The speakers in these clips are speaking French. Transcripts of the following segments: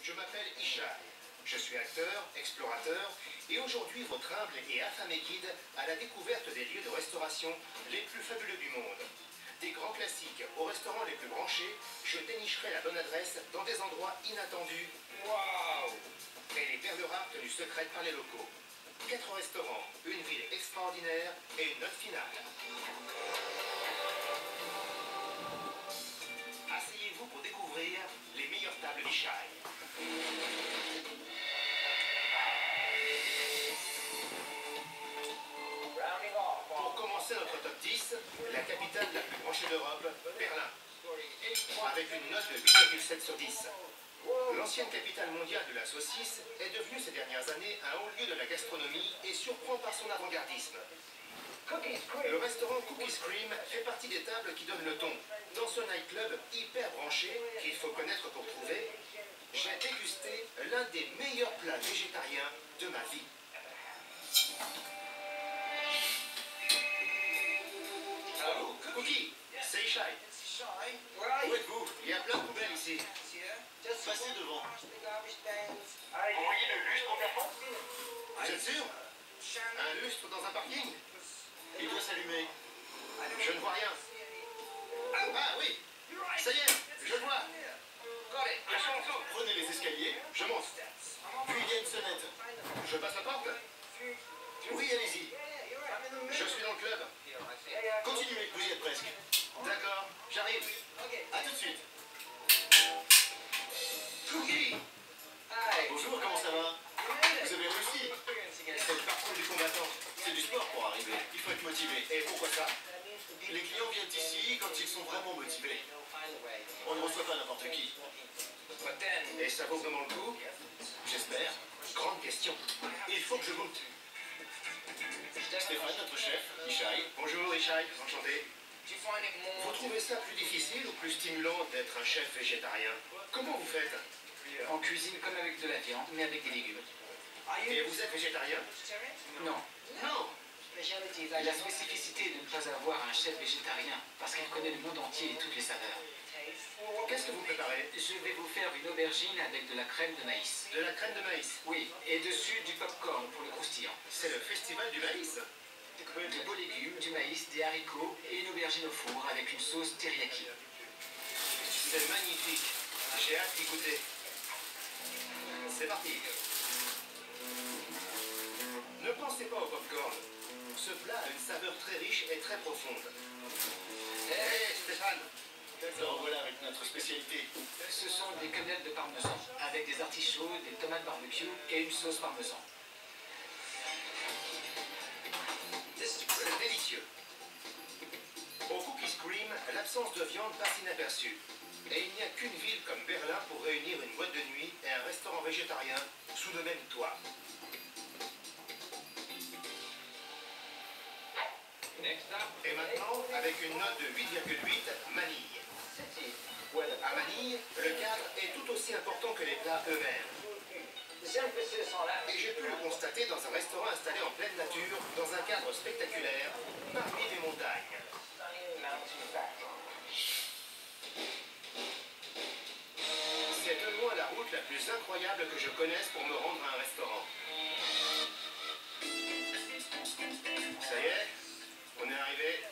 Je m'appelle Ishai. Je suis acteur, explorateur, et aujourd'hui votre humble et affamé guide à la découverte des lieux de restauration les plus fabuleux du monde. Des grands classiques aux restaurants les plus branchés, je dénicherai la bonne adresse dans des endroits inattendus. Waouh! Et les perles rares tenues secrètes par les locaux. 4 restaurants, une ville extraordinaire et une note finale. Asseyez-vous pour découvrir les meilleures tables d'Ishai. Pour commencer notre top 10, la capitale la plus branchée d'Europe, Berlin, avec une note de 8,7 sur 10. L'ancienne capitale mondiale de la saucisse est devenue ces dernières années un haut lieu de la gastronomie et surprend par son avant-gardisme. Le restaurant Cookies Cream fait partie des tables qui donnent le ton. Dans ce nightclub hyper branché qu'il faut connaître pour trouver, j'ai dégusté l'un des meilleurs plats végétariens de ma vie. Allô, Cookie, c'est Ishai. Où êtes-vous? Il y a plein de poubelles ici. Passez devant. Envoyez le lustre au plafond. Vous êtes sûr? Un lustre dans un parking? Il doit s'allumer. Je ne vois rien. Ah oui, ça y est, je le vois. Prenez les escaliers, je monte. Puis il y a une sonnette. Je passe la porte? Oui, allez-y. Je suis dans le club. Continuez, vous y êtes presque. D'accord, j'arrive. A tout de suite. Cookie! Bonjour, comment ça va? Vous avez réussi? C'est le parcours du combattant. C'est du sport pour arriver. Il faut être motivé. Et pourquoi ça? Les clients viennent ici quand ils sont vraiment motivés. On ne reçoit pas n'importe qui. Et ça vaut vraiment le coup? J'espère. Grande question. Il faut que je goûte. Stéphane, notre chef, Ishai. Bonjour Ishai, enchanté. Vous trouvez ça plus difficile ou plus stimulant d'être un chef végétarien? Comment vous faites? On cuisine comme avec de la viande, mais avec des légumes. Et vous êtes végétarien? Non. Non. La spécificité est de ne pas avoir un chef végétarien, parce qu'il connaît le monde entier et toutes les saveurs. Qu'est-ce que vous préparez? Je vais vous faire une aubergine avec de la crème de maïs. De la crème de maïs? Oui, et dessus du popcorn pour le croustillant. C'est le festival du maïs. De beaux légumes, du maïs, des haricots et une aubergine au four avec une sauce teriyaki. C'est magnifique. J'ai hâte d'y goûter. C'est parti. Ne pensez pas au popcorn. Ce plat a une saveur très riche et très profonde. Hé, Stéphane! Alors voilà avec notre spécialité. Ce sont des quenelles de parmesan, avec des artichauts, des tomates barbecue et une sauce parmesan. C'est délicieux. Au Cookies Cream, l'absence de viande passe inaperçue. Et il n'y a qu'une ville comme Berlin pour réunir une boîte de nuit et un restaurant végétarien sous le même toit. Et maintenant, avec une note de 8,8, Manille. À Manille, le cadre est tout aussi important que les plats eux-mêmes. Et j'ai pu le constater dans un restaurant installé en pleine nature, dans un cadre spectaculaire, parmi les montagnes. C'est de loin la route la plus incroyable que je connaisse pour me rendre à un restaurant. Ça y est, on est arrivé.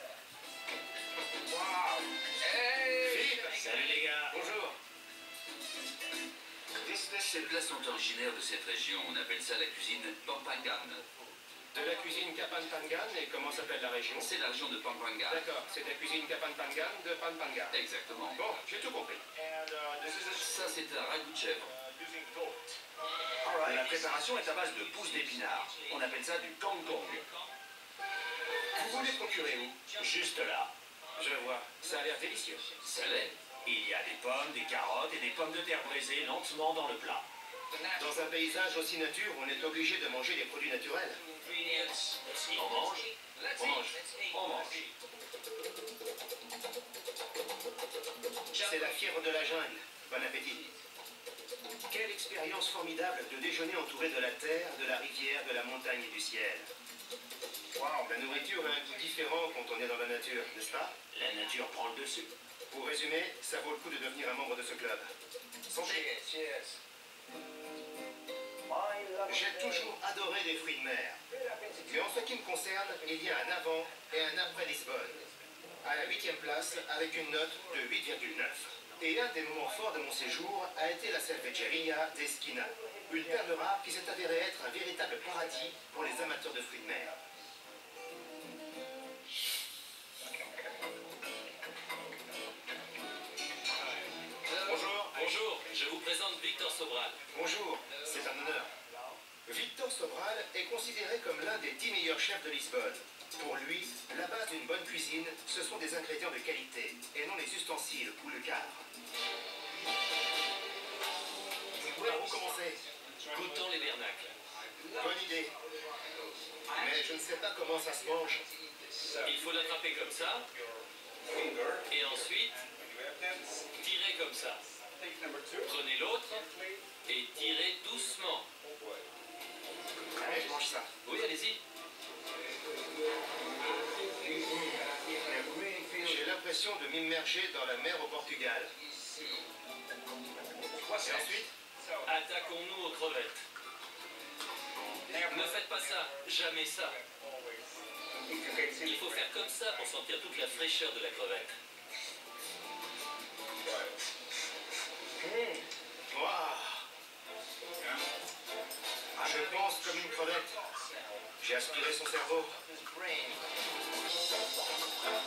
Waouh! Hey! Philippe! Salut les gars! Bonjour! Ces plats sont originaires de cette région. On appelle ça la cuisine Pampangan. De la cuisine Kapanpangan, et comment s'appelle la région? C'est la région de Pampanga. D'accord, c'est la cuisine Kapanpangan de Pampanga. Exactement. Bon, j'ai tout compris. Ça, c'est un ragoût de chèvre. La préparation est à base de pousses d'épinards. On appelle ça du kangkong. Vous voulez procurer où? Juste là. Je vois, ça a l'air délicieux. Ça l'est. Il y a des pommes, des carottes et des pommes de terre braisées lentement dans le plat. Dans un paysage aussi nature, on est obligé de manger des produits naturels. On mange? On mange. On mange. C'est la fièvre de la jungle. Bon appétit. Quelle expérience formidable de déjeuner entouré de la terre, de la rivière, de la montagne et du ciel. Waouh, la nourriture a un goût différent quand on est dans la nature, n'est-ce pas? La nature prend le dessus. Pour résumer, ça vaut le coup de devenir un membre de ce club. Santé! J'ai toujours adoré les fruits de mer. Mais en ce qui me concerne, il y a un avant et un après Lisbonne. À la 8e place, avec une note de 8,9. Et un des moments forts de mon séjour a été la Cervejeria d'Esquina, une perle rare qui s'est avérée être un véritable paradis pour les amateurs de fruits de mer. Bonjour. Bonjour, je vous présente Victor Sobral. Bonjour, c'est un honneur. Victor Sobral est considéré comme l'un des 10 meilleurs chefs de Lisbonne. Pour lui, la base d'une bonne cuisine, ce sont des ingrédients de qualité, et non les ustensiles ou le cadre. Par où commencer? Goûtons les bernacles. Bonne idée. Mais je ne sais pas comment ça se mange. Il faut l'attraper comme ça, et ensuite, tirer comme ça. Prenez l'autre, et tirez doucement. Allez, je mange ça. Oui, allez-y. J'ai l'impression de m'immerger dans la mer au Portugal. Et ensuite, Attaquons-nous aux crevettes. Ne faites pas ça, jamais ça. Il faut faire comme ça pour sentir toute la fraîcheur de la crevette. Waouh! Je pense comme une crevette. J'ai aspiré son cerveau.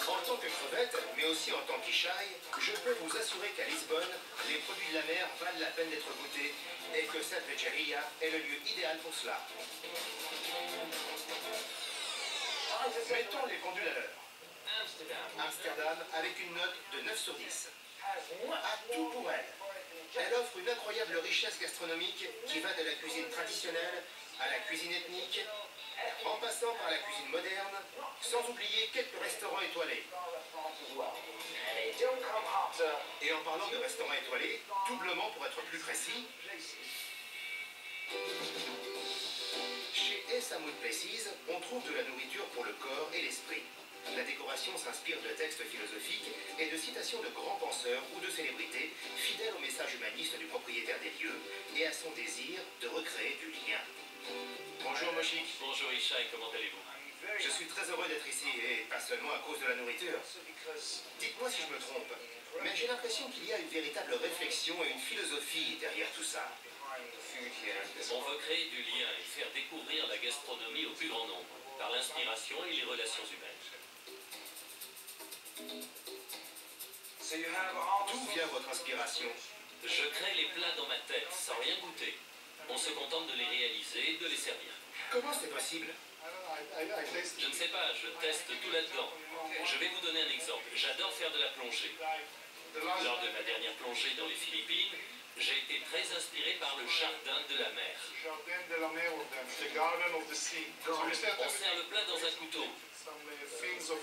En tant que crevette, mais aussi en tant qu'Ishaï, je peux vous assurer qu'à Lisbonne, les produits de la mer valent la peine d'être goûtés et que cette Cervejeria est le lieu idéal pour cela. Mettons les pendules à l'heure. Amsterdam avec une note de 9 sur 10. A tout pour elle. Elle offre une incroyable richesse gastronomique qui va de la cuisine traditionnelle à la cuisine ethnique, en passant par la cuisine moderne, sans oublier quelques restaurants étoilés. Et en parlant de restaurants étoilés, doublement pour être plus précis, chez Essa Mood Places, on trouve de la nourriture pour le corps et l'esprit. La décoration s'inspire de textes philosophiques et de citations de grands penseurs ou de célébrités, fidèles au message humaniste du propriétaire des lieux et à son désir de recréer du lien. Bonjour Moshik. Bonjour Ishaï, comment allez-vous? Je suis très heureux d'être ici, et pas seulement à cause de la nourriture. Dites-moi si je me trompe, mais j'ai l'impression qu'il y a une véritable réflexion et une philosophie derrière tout ça. On veut créer du lien et faire découvrir la gastronomie au plus grand nombre, par l'inspiration et les relations humaines. D'où vient votre inspiration? Je crée les plats dans ma tête, sans rien goûter. On se contente de les réaliser et de les servir. Comment c'est possible? Je ne sais pas, je teste tout là-dedans. Je vais vous donner un exemple. J'adore faire de la plongée. Lors de ma dernière plongée dans les Philippines, j'ai été très inspiré par le jardin de la mer. On sert le plat dans un couteau.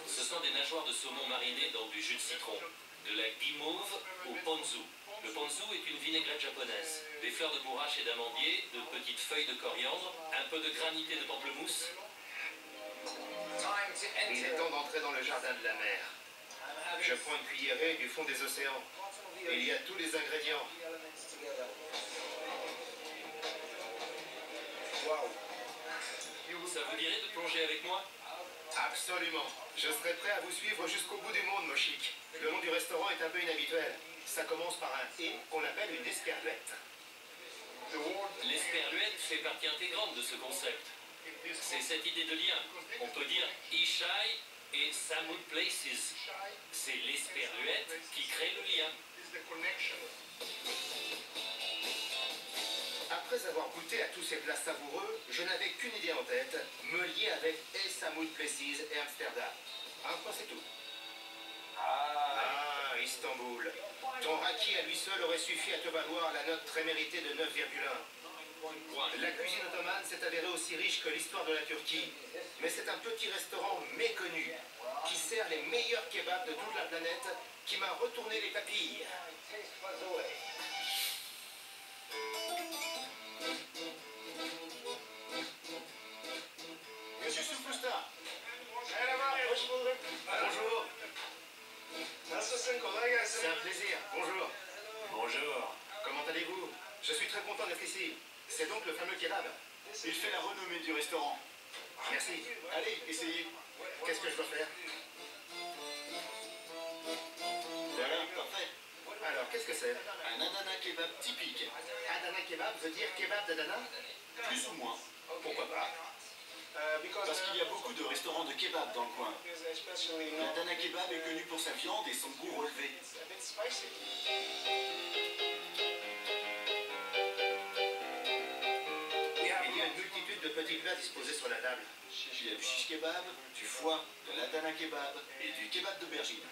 Ce sont des nageoires de saumon marinées dans du jus de citron, de la guimauve au ponzu. Le ponzu est une vinaigrette japonaise. Des fleurs de bourrache et d'amandier, de petites feuilles de coriandre, un peu de granité de pamplemousse. Il est temps d'entrer dans le jardin de la mer. Je prends une cuillerée du fond des océans. Il y a tous les ingrédients. Ça vous dirait de plonger avec moi? Absolument. Je serai prêt à vous suivre jusqu'au bout du monde, Moshik. Le nom du restaurant est un peu inhabituel. Ça commence par un « et » qu'on appelle une esperluette. L'esperluette fait partie intégrante de ce concept. C'est cette idée de lien. On peut dire Ishaï et Essa Mood Places. C'est l'esperluette qui crée le lien. Après avoir goûté à tous ces plats savoureux, je n'avais qu'une idée en tête, me lier avec Essa Mood Places et Amsterdam. Un point, c'est tout. Ah, Istanbul. Ton raki à lui seul aurait suffi à te valoir la note très méritée de 9,1. La cuisine ottomane s'est avérée aussi riche que l'histoire de la Turquie. Mais c'est un petit restaurant méconnu qui sert les meilleurs kebabs de toute la planète qui m'a retourné les papilles. Monsieur Soufousta. Bonjour. C'est un plaisir. Bonjour. Bonjour. Comment allez-vous? Je suis très content d'être ici. C'est donc le fameux kebab. Il fait la renommée du restaurant. Merci. Allez, essayez. Qu'est-ce que je dois faire? Voilà, parfait. Alors, qu'est-ce que c'est? Un Adana kebab typique. Adana kebab veut dire kebab d'Adana? Plus ou moins. Pourquoi pas? Parce qu'il y a beaucoup de restaurants de kebab dans le coin. L'Adana kebab est connu pour sa viande et son goût relevé. Il y a une multitude de petits plats disposés sur la table. Il y a du shish kebab, du foie, de l'Adana kebab et du kebab d'aubergine.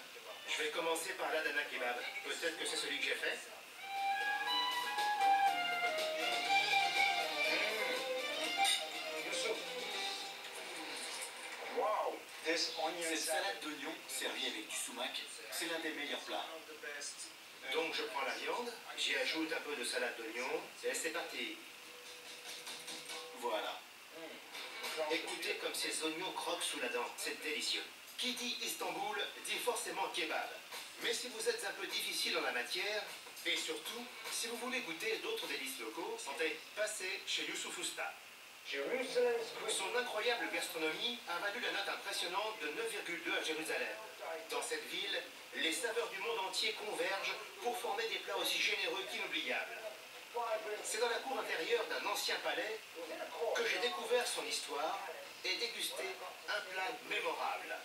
Je vais commencer par l'Adana kebab. Peut-être que c'est celui que j'ai fait. Cette salade d'oignons servie avec du sumac, c'est l'un des meilleurs plats. Donc je prends la viande, j'y ajoute un peu de salade d'oignon et c'est parti. Voilà. Écoutez comme ces oignons croquent sous la dent, c'est délicieux. Qui dit Istanbul dit forcément kebab. Mais si vous êtes un peu difficile en la matière, et surtout, si vous voulez goûter d'autres délices locaux, passez chez Youssouf Usta. Son incroyable gastronomie a valu la note impressionnante de 9,2 à Jérusalem. Dans cette ville, les saveurs du monde entier convergent pour former des plats aussi généreux qu'inoubliables. C'est dans la cour intérieure d'un ancien palais que j'ai découvert son histoire et dégusté un plat mémorable.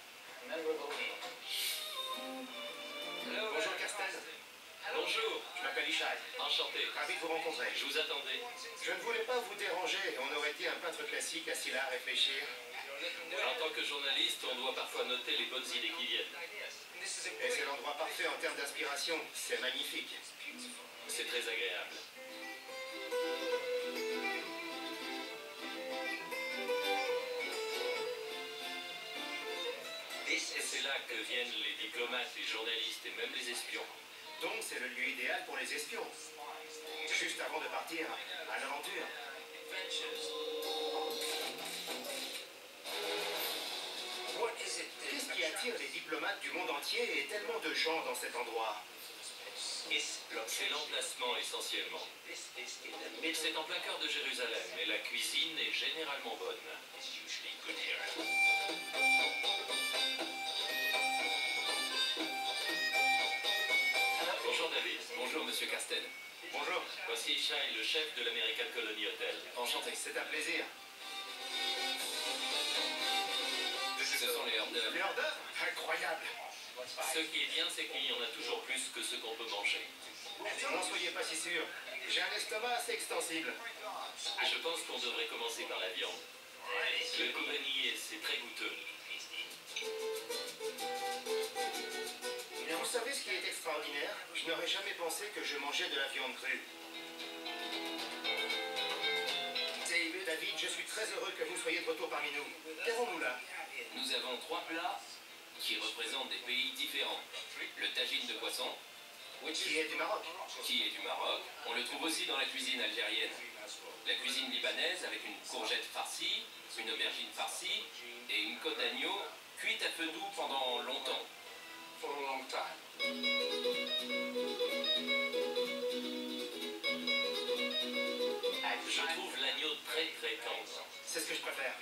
Bonjour Castel. Bonjour, Je m'appelle Ishaï. enchanté. Ravi de vous rencontrer. Je vous attendais. Je ne voulais pas vous déranger, on aurait été un peintre classique assis là à réfléchir. En tant que journaliste, on doit parfois noter les bonnes idées qui viennent. Et c'est l'endroit parfait en termes d'inspiration, c'est magnifique. C'est très agréable. Et c'est là que viennent les diplomates, les journalistes et même les espions. Donc c'est le lieu idéal pour les espions. Juste avant de partir à l'aventure. Qu'est-ce qui attire les diplomates du monde entier et tellement de gens dans cet endroit? C'est l'emplacement essentiellement. C'est en plein cœur de Jérusalem et la cuisine est généralement bonne. Bonjour David. Bonjour Monsieur Castel. Bonjour, Voici Ishaï, le chef de l'American Colony Hotel. enchanté, c'est un plaisir. Ce sont les hors d'œuvre. Les hors d'œuvre? Incroyable. Ce qui est bien, c'est qu'il y en a toujours plus que ce qu'on peut manger. N'en soyez pas si sûr. J'ai un estomac assez extensible. Je pense qu'on devrait commencer par la viande. Le koubanieh, c'est très goûteux. Vous savez ce qui est extraordinaire? Je n'aurais jamais pensé que je mangeais de la viande crue. David, je suis très heureux que vous soyez de retour parmi nous. Qu'avons-nous là? Nous avons 3 plats qui représentent des pays différents. Le tagine de poisson, Qui est du Maroc? qui est du Maroc. On le trouve aussi dans la cuisine algérienne. La cuisine libanaise avec une courgette farcie, une aubergine farcie et une côte d'agneau cuite à feu doux pendant longtemps. Je trouve l'agneau très très tendre. C'est ce que je préfère.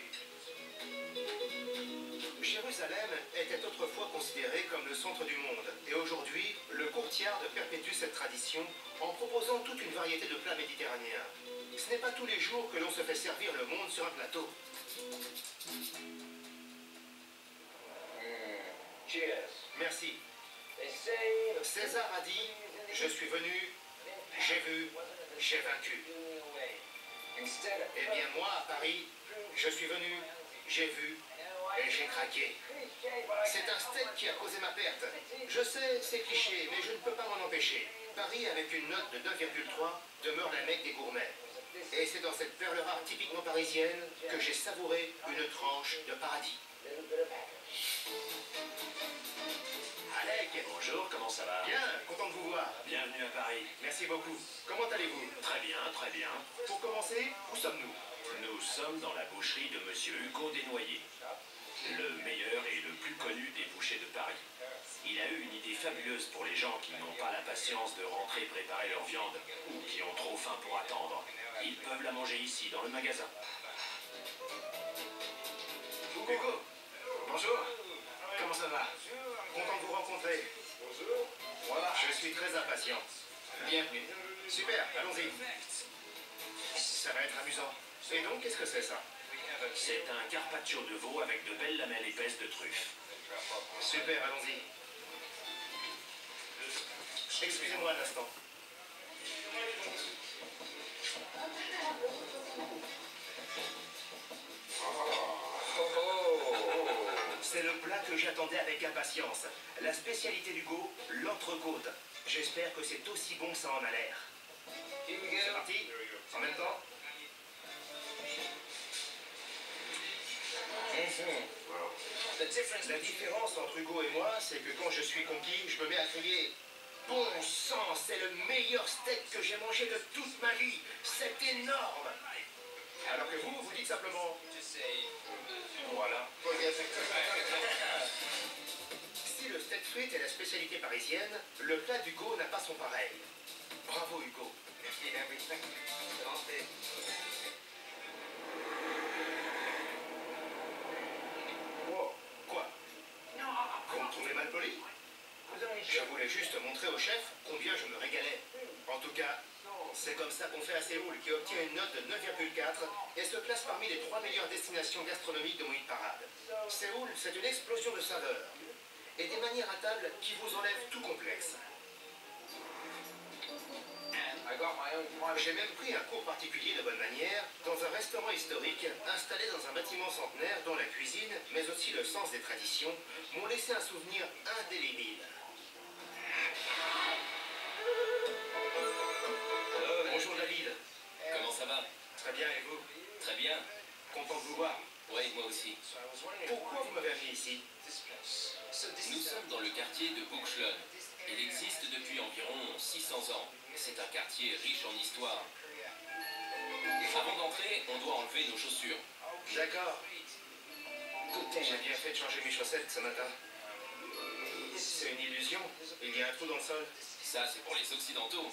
Jérusalem était autrefois considérée comme le centre du monde. Et aujourd'hui, le courtyard perpétue cette tradition en proposant toute une variété de plats méditerranéens. Ce n'est pas tous les jours que l'on se fait servir le monde sur un plateau. Merci. César a dit, je suis venu, j'ai vu, j'ai vaincu. Eh bien moi, à Paris, je suis venu, j'ai vu et j'ai craqué. C'est un steak qui a causé ma perte. Je sais, c'est cliché, mais je ne peux pas m'en empêcher. Paris, avec une note de 9,3, demeure la Mecque des gourmets. Et c'est dans cette perle rare typiquement parisienne que j'ai savouré une tranche de paradis. Alec, Bonjour, comment ça va? bien, content de vous voir. Bienvenue à Paris. Merci beaucoup. Comment allez-vous? Très bien, très bien. Pour commencer, où sommes-nous? Nous sommes dans la boucherie de Monsieur Hugo Desnoyers, le meilleur et le plus connu des bouchers de Paris. Il a eu une idée fabuleuse pour les gens qui n'ont pas la patience de rentrer préparer leur viande ou qui ont trop faim pour attendre. Ils peuvent la manger ici, dans le magasin. Hugo, bonjour. Comment ça va? Content de vous rencontrer. Bonjour. Voilà, je suis très impatient. Bienvenue. Super, allons-y. Ça va être amusant. Et donc, qu'est-ce que c'est ça? C'est un carpaccio de veau avec de belles lamelles épaisses de truffes. Super, allons-y. Excusez-moi un instant. C'est le plat que j'attendais avec impatience. La spécialité d'Hugo, l'entrecôte. J'espère que c'est aussi bon que ça en a l'air. C'est parti. En même temps. La différence entre Hugo et moi, c'est que quand je suis conquis, je me mets à crier « Bon sang, c'est le meilleur steak que j'ai mangé de toute ma vie. C'est énorme !» Alors que vous dites simplement « Voilà. » Si le steak frites est la spécialité parisienne, le plat d'Hugo n'a pas son pareil. Bravo Hugo. Wow, quoi? Vous me trouvez mal poli? Je voulais juste montrer au chef combien je me régalais. En tout cas, c'est comme ça qu'on fait à Séoul, qui obtient une note de 9,4 et se place parmi les 3 meilleures destinations gastronomiques de mon hit-parade. Séoul, c'est une explosion de saveurs et des manières à table qui vous enlèvent tout complexe. J'ai même pris un cours particulier de bonne manière dans un restaurant historique installé dans un bâtiment centenaire dont la cuisine, mais aussi le sens des traditions, m'ont laissé un souvenir indélébile. Bonjour David. Comment ça va? Très bien, et vous? Très bien. Content de vous voir. Oui, moi aussi. Pourquoi vous m'avez amené ici? Nous sommes dans le quartier de Bukchleon. Il existe depuis environ 600 ans. C'est un quartier riche en histoire. Avant d'entrer, on doit enlever nos chaussures. D'accord. J'ai bien fait de changer mes chaussettes ce matin. C'est une illusion. Il y a un trou dans le sol. Ça, c'est pour les Occidentaux.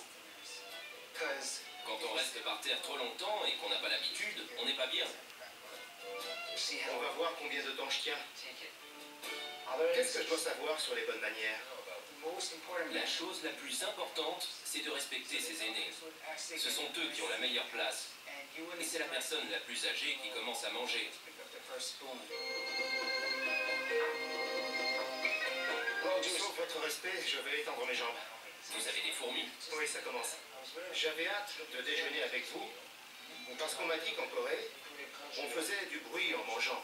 Quand on reste par terre trop longtemps et qu'on n'a pas l'habitude, on n'est pas bien. On va voir combien de temps je tiens. Qu'est-ce que je dois savoir sur les bonnes manières? La chose la plus importante, c'est de respecter ses aînés. Ce sont eux qui ont la meilleure place. Et c'est la personne la plus âgée qui commence à manger. Sauf votre respect, je vais étendre mes jambes. Vous avez des fourmis? Oui, ça commence. J'avais hâte de déjeuner avec vous, parce qu'on m'a dit qu'en Corée, on faisait du bruit en mangeant.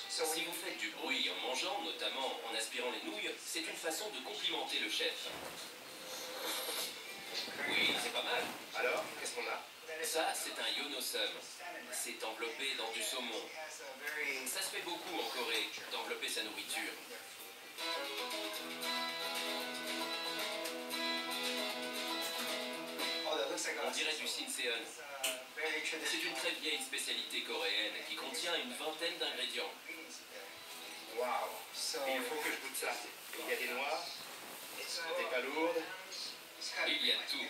Si vous faites du bruit en mangeant, notamment en aspirant les nouilles, c'est une façon de complimenter le chef. Oui, c'est pas mal. Alors, qu'est-ce qu'on a? Ça, c'est un yonosum. C'est enveloppé dans du saumon. Ça se fait beaucoup en Corée, d'envelopper sa nourriture. On dirait du sinseon. C'est une très vieille spécialité coréenne qui contient une vingtaine d'ingrédients. Waouh! Il faut que je goûte ça. Il y a des noix, des palourdes. Il y a tout.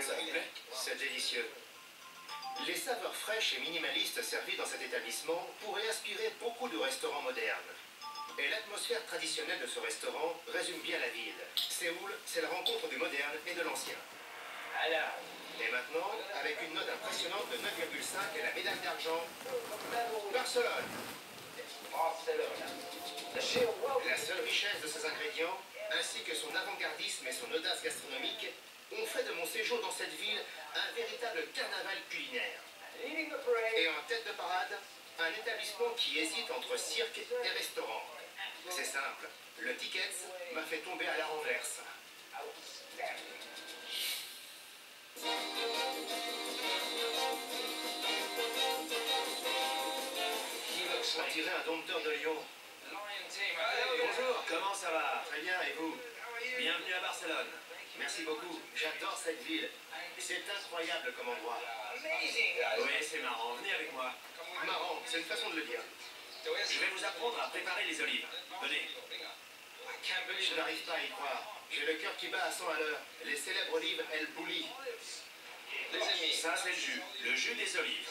Ça vous plaît? C'est délicieux. Les saveurs fraîches et minimalistes servies dans cet établissement pourraient inspirer beaucoup de restaurants modernes. Et l'atmosphère traditionnelle de ce restaurant résume bien la ville. Séoul, c'est la rencontre du moderne et de l'ancien. Et maintenant, avec une note impressionnante de 9,5 et la médaille d'argent, Barcelone. La seule richesse de ses ingrédients, ainsi que son avant-gardisme et son audace gastronomique, ont fait de mon séjour dans cette ville un véritable carnaval culinaire. Et en tête de parade, un établissement qui hésite entre cirque et restaurant. C'est simple, le ticket m'a fait tomber à la renverse. On dirait un dompteur de lion. Bonjour, Comment ça va? très bien, et vous? Bienvenue à Barcelone. Merci beaucoup, j'adore cette ville. C'est incroyable comme endroit. Oui, c'est marrant. Venez avec moi. Marrant, c'est une façon de le dire. Je vais vous apprendre à préparer les olives. Venez. Je n'arrive pas à y croire. J'ai le cœur qui bat à 100 à l'heure. Les célèbres olives, elles bouillent. Ça, c'est le jus des olives.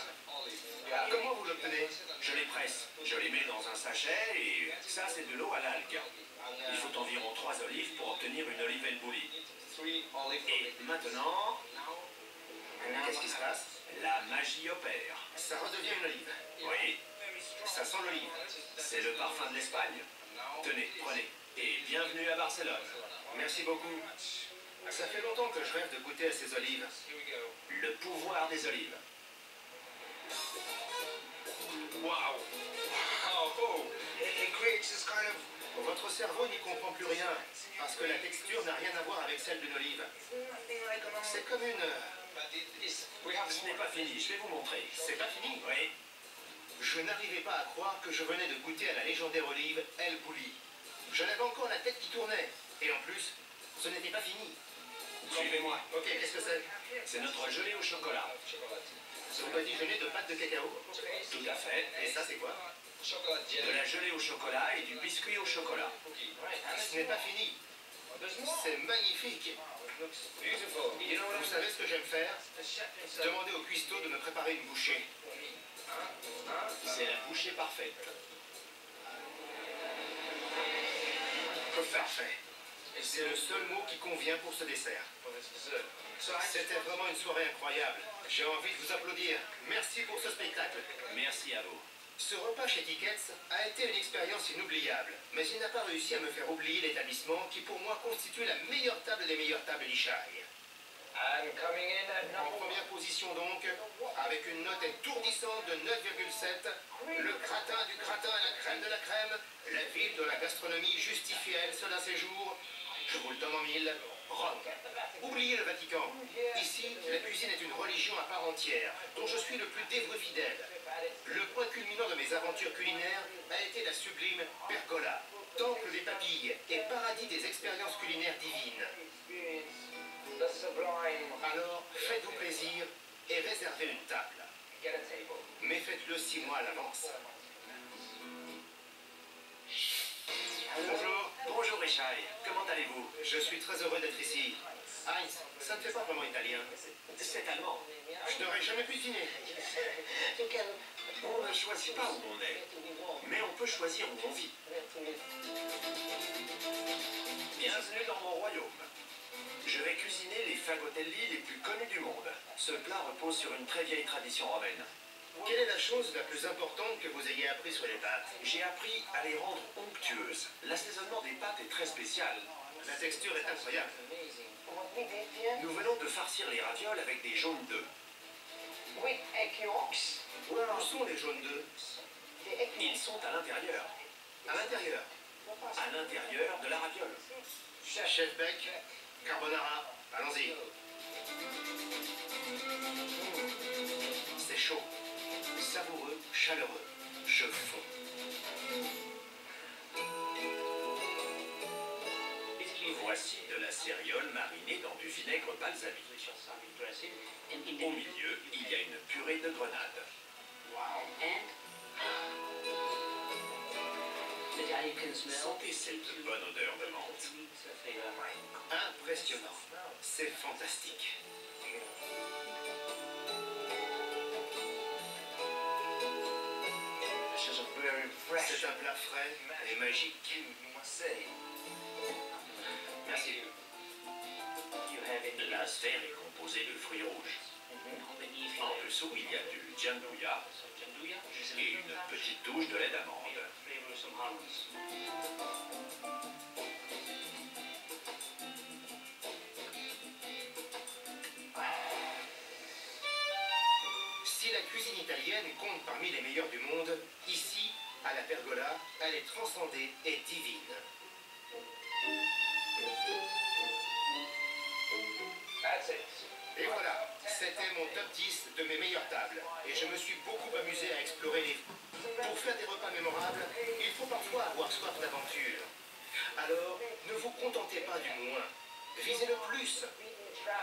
Comment vous l'obtenez? Je les presse, je les mets dans un sachet et ça, c'est de l'eau à l'algue. Il faut environ 3 olives pour obtenir une olive elle bouillie. Et maintenant, Qu'est-ce qui se passe? la magie opère. Ça redevient une olive. Oui, Ça sent l'olive. c'est le parfum de l'Espagne. Tenez, prenez. Et bienvenue à Barcelone. Merci beaucoup. Ça fait longtemps que je rêve de goûter à ces olives. Le pouvoir des olives. Waouh! Votre cerveau n'y comprend plus rien, parce que la texture n'a rien à voir avec celle d'une olive. C'est comme une... Ce n'est pas fini, je vais vous montrer. C'est pas fini. Oui, Je n'arrivais pas à croire que je venais de goûter à la légendaire olive El Bulli. J'en avais encore la tête qui tournait. Et en plus, ce n'était pas fini. suivez-moi. Ok, qu'est-ce que c'est? C'est notre gelée au chocolat. Son badigeonné de pâte de cacao. Tout à fait. Et ça, c'est quoi? De la gelée au chocolat et du biscuit au chocolat. Ce n'est pas fini. C'est magnifique. Vous savez ce que j'aime faire? Demander au cuistot de me préparer une bouchée. C'est la bouchée parfaite. Parfait. C'est le seul mot qui convient pour ce dessert. C'était vraiment une soirée incroyable. J'ai envie de vous applaudir. Merci pour ce spectacle. Merci à vous. Ce repas chez Tickets a été une expérience inoubliable, mais il n'a pas réussi à me faire oublier l'établissement qui pour moi constitue la meilleure table des meilleures tables d'Ishai. En première position donc, avec une note étourdissante de 9,7, le gratin du gratin à la crème de la crème, la ville de la gastronomie justifie à elle seule un séjour. Je vous le donne en mille, Rome. Oubliez le Vatican. Ici, la cuisine est une religion à part entière, dont je suis le plus dévoué fidèle. Le point culminant de mes aventures culinaires a été la sublime Pergola, temple des papilles et paradis des expériences culinaires divines. Alors, faites-vous plaisir et réservez une table. Mais faites-le 6 mois à l'avance. Bonjour. Bonjour Richard, comment allez-vous? Je suis très heureux d'être ici. Heinz, ça ne fait pas vraiment italien. C'est allemand. Je n'aurais jamais pu deviner. On ne choisit pas où on est, mais on peut choisir où on vit. Bienvenue dans mon royaume. Je vais cuisiner les fagotelli les plus connus du monde. Ce plat repose sur une très vieille tradition romaine. Quelle est la chose la plus importante que vous ayez appris sur les pâtes? J'ai appris à les rendre onctueuses. L'assaisonnement des pâtes est très spécial. La texture est incroyable. Nous venons de farcir les ravioles avec des jaunes d'œufs. Où sont les jaunes d'œufs? Ils sont à l'intérieur. À l'intérieur. À l'intérieur de la raviole. Chef Beck, carbonara, allons-y. C'est chaud, savoureux, chaleureux. Je fonds. Voici de la céréole marinée dans du vinaigre balsamique. Au milieu, il y a une purée de grenade. Sentez cette bonne odeur de menthe. Impressionnant. C'est fantastique. C'est un plat frais et magique. Merci. La sphère est composée de fruits rouges. En dessous, il y a du gianduja et une petite touche de lait d'amande. Si la cuisine italienne compte parmi les meilleures du monde, ici, à la Pergola, elle est transcendée et divine. Et voilà, c'était mon top 10 de mes meilleures tables. Et je me suis beaucoup amusé à explorer les... Pour faire des repas mémorables, il faut parfois avoir soif d'aventure. Alors, ne vous contentez pas du moins. Visez le plus.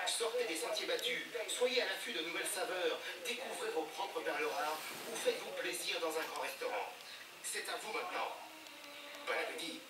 Sortez des sentiers battus, soyez à l'affût de nouvelles saveurs, découvrez vos propres perles rares ou faites-vous plaisir dans un grand restaurant. c'est à vous maintenant. Bon appétit.